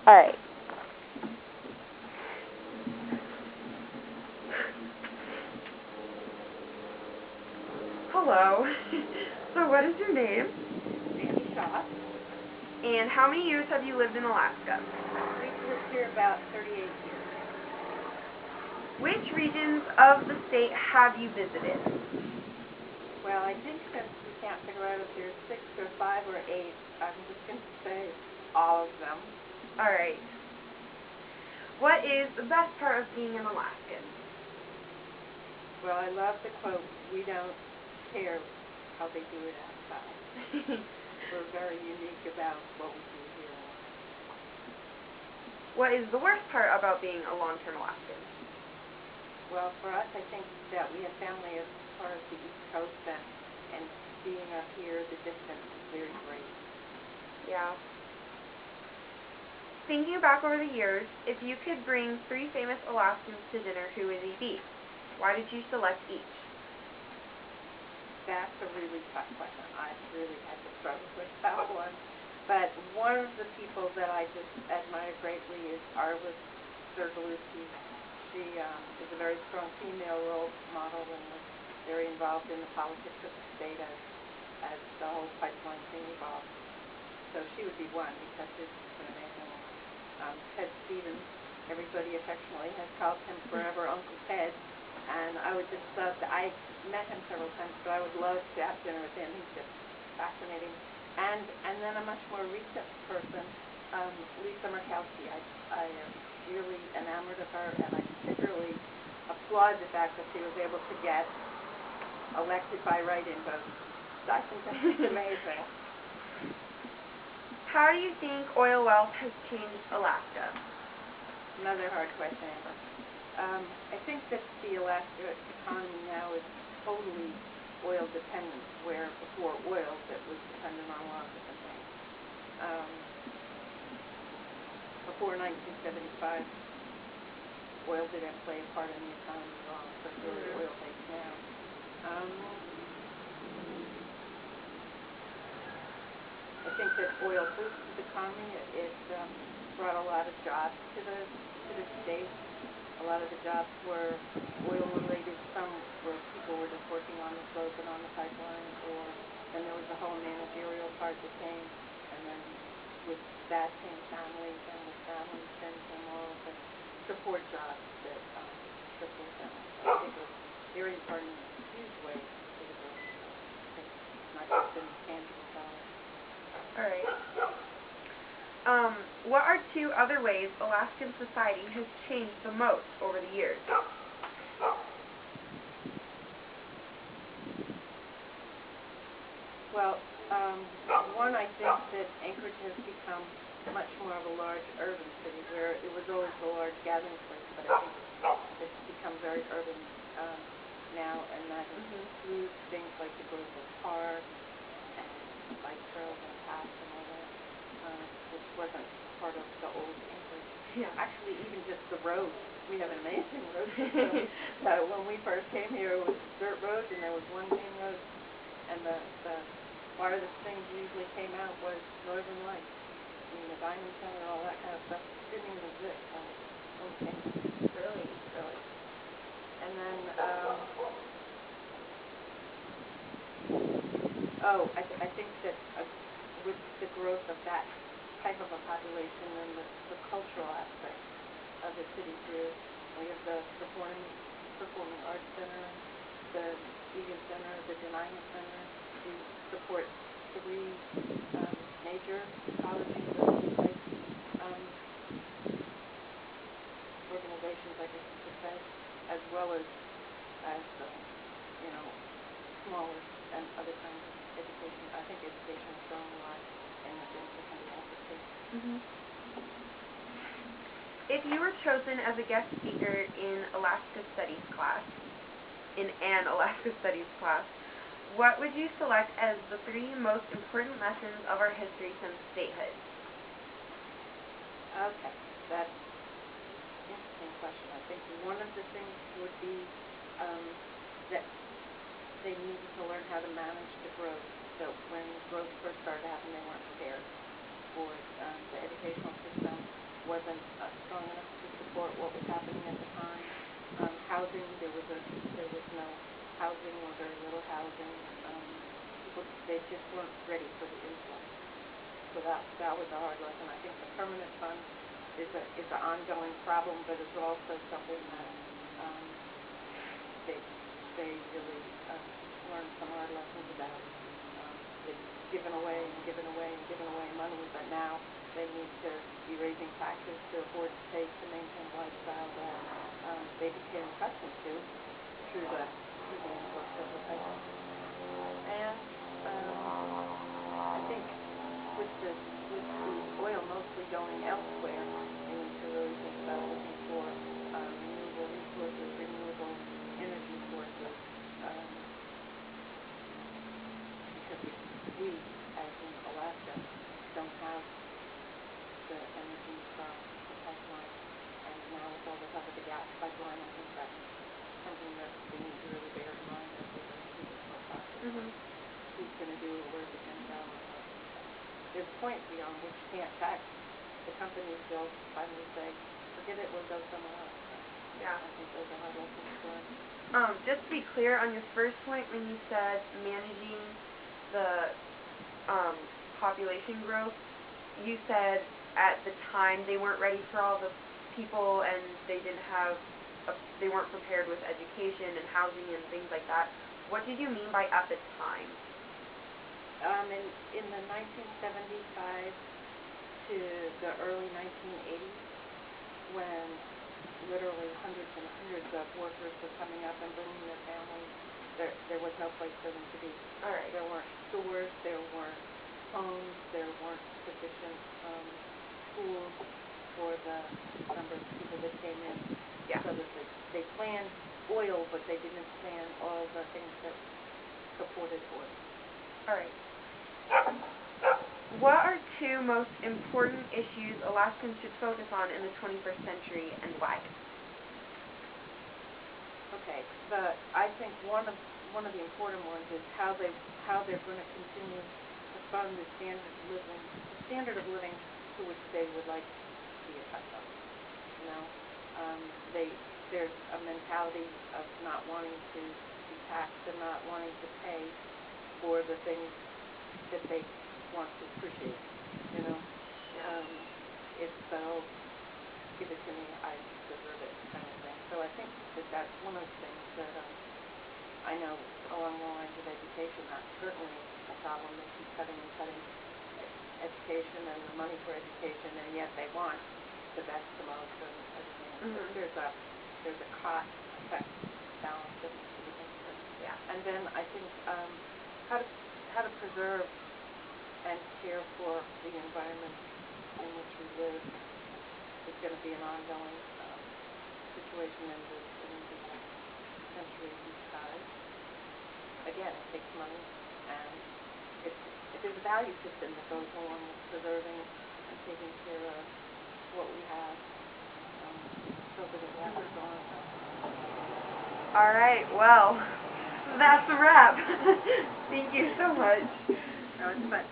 Alright. Hello. So what is your name? Schoff. And how many years have you lived in Alaska? We've lived here about 38 years. Which regions of the state have you visited? Well, I think since we can't figure out if there's 6 or 5 or 8, I'm just going to say all of them. Alright. What is the best part of being an Alaskan? Well, I love the quote, "We don't care how they do it outside." We're very unique about what we do here. What is the worst part about being a long-term Alaskan? Well, for us, I think that we have family as far as the East Coast, and being up here, the distance is very great. Yeah. Thinking back over the years, if you could bring 3 famous Alaskans to dinner, who would they be? Why did you select each? That's a really tough question. I really had to struggle with that one. But one of the people that I just admire greatly is Alaskan. She is a very strong female role model and was very involved in the politics of the state as the whole pipeline thing evolved. So she would be one because it's an amazing one. Ted Stevens, everybody affectionately has called him forever Uncle Ted. And I would just love to, I met him several times, but I would love to have dinner with him. He's just fascinating. And then a much more recent person, Lisa Murkowski. I am really enamored of her, and I particularly applaud the fact that she was able to get elected by write-in votes. I think that's amazing. How do you think oil wealth has changed Alaska? Another hard question, Amber. I think that the Alaska economy now is totally oil dependent, where before oil it was dependent on a lot of different things. Before 1975, oil didn't play a part in the economy at all, but it's really oil-based now. I think that oil boosted the economy. It brought a lot of jobs to the state. A lot of the jobs were oil-related. Some where people were just working on the slope and on the pipeline, or then there was the whole managerial part that came, and then with that came families, and with families then came all of the support jobs that support them. So I think it was very important in a huge way to the growth. I think not just in tangible dollars. All right. What are 2 other ways Alaskan society has changed the most over the years? Well, one, I think that Anchorage has become much more of a large urban city, where it was always a large gathering place, but I think it's become very urban now, and that includes things like the Grove Park and bike trails and paths and all that, which wasn't part of the old Anchorage. Yeah. Actually, even just the road. We have an amazing road system. When we first came here, it was dirt roads, and there was one main road, and the farthest things usually came out was Northern Lights. I mean, the Diamond Center and all that kind of stuff didn't even exist. Okay. Really? And then, I think that with the growth of that type of a population and the cultural aspect of the city too, we have the Performing Arts Center, the Egan Center, the Denima Center. We support 3 major colleges and organizations, I guess you could say, as well as smaller and other kinds of education. I think education has grown a lot in the country also too. If you were chosen as a guest speaker in an Alaska Studies class, what would you select as the 3 most important lessons of our history since statehood? Okay, that's an interesting question. I think one of the things would be that they needed to learn how to manage the growth. So when growth first started to happen, they weren't prepared for the educational system wasn't strong enough to support what was happening at the time. Housing, there was no housing or very little housing. People, they just weren't ready for the influx. So that was a hard lesson. I think the permanent fund is an ongoing problem, but it's also something that they really learned some hard lessons about. They've given away and given away and given away money, but now they need to be raising taxes to afford to pay to maintain a lifestyle that they became accustomed to through the influx of the peasants. And I think with the oil mostly going elsewhere, they need to really think about looking for renewable resources, renewable energy sources, because we, as in Alaska, don't have the energy from the pipeline, and now with all the talk of the gas pipeline, I think that's something that we need to really bear in mind as we go through this whole process. Who's going to do it, where's it going to go? There's a point beyond which you can't tax. The companies will finally say, forget it, we'll go somewhere else. Yeah. I think those are hard lessons to learn. Just to be clear on your first point, when you said managing the population growth, you said at the time they weren't ready for all the people and they they weren't prepared with education and housing and things like that. What did you mean by at the time? In the 1975 to the early 1980s, when literally hundreds and hundreds of workers were coming up and bringing their families, there was no place for them to be. All right. There weren't stores, there weren't homes, there weren't sufficient schools for the number of people that came in. Yeah. So that they planned oil, but they didn't plan all the things that supported oil. All right. What are two most important issues Alaskans should focus on in the 21st century and why? Okay, I think one of the important ones is how they're going to continue to fund the standard of living to which they would like to be accustomed. You know, there's a mentality of not wanting to be taxed and not wanting to pay for the things that they want to appreciate. You know, if so, give it to me, I deserve it, kind of thing. So I think that's one of the things that I know along the lines of education, that's certainly a problem. They keep cutting and cutting education and the money for education, and yet they want the best, the most, and everything. There's a cost effect balance that needs to be considered. Yeah. And then I think how to preserve and care for the environment in which we live is going to be an ongoing situation in the century because, again, it takes money, and if there's a value system that goes along with preserving and taking care of what we have, so that it lasts on. All right, well, that's a wrap. Thank you so much. No, it's fun.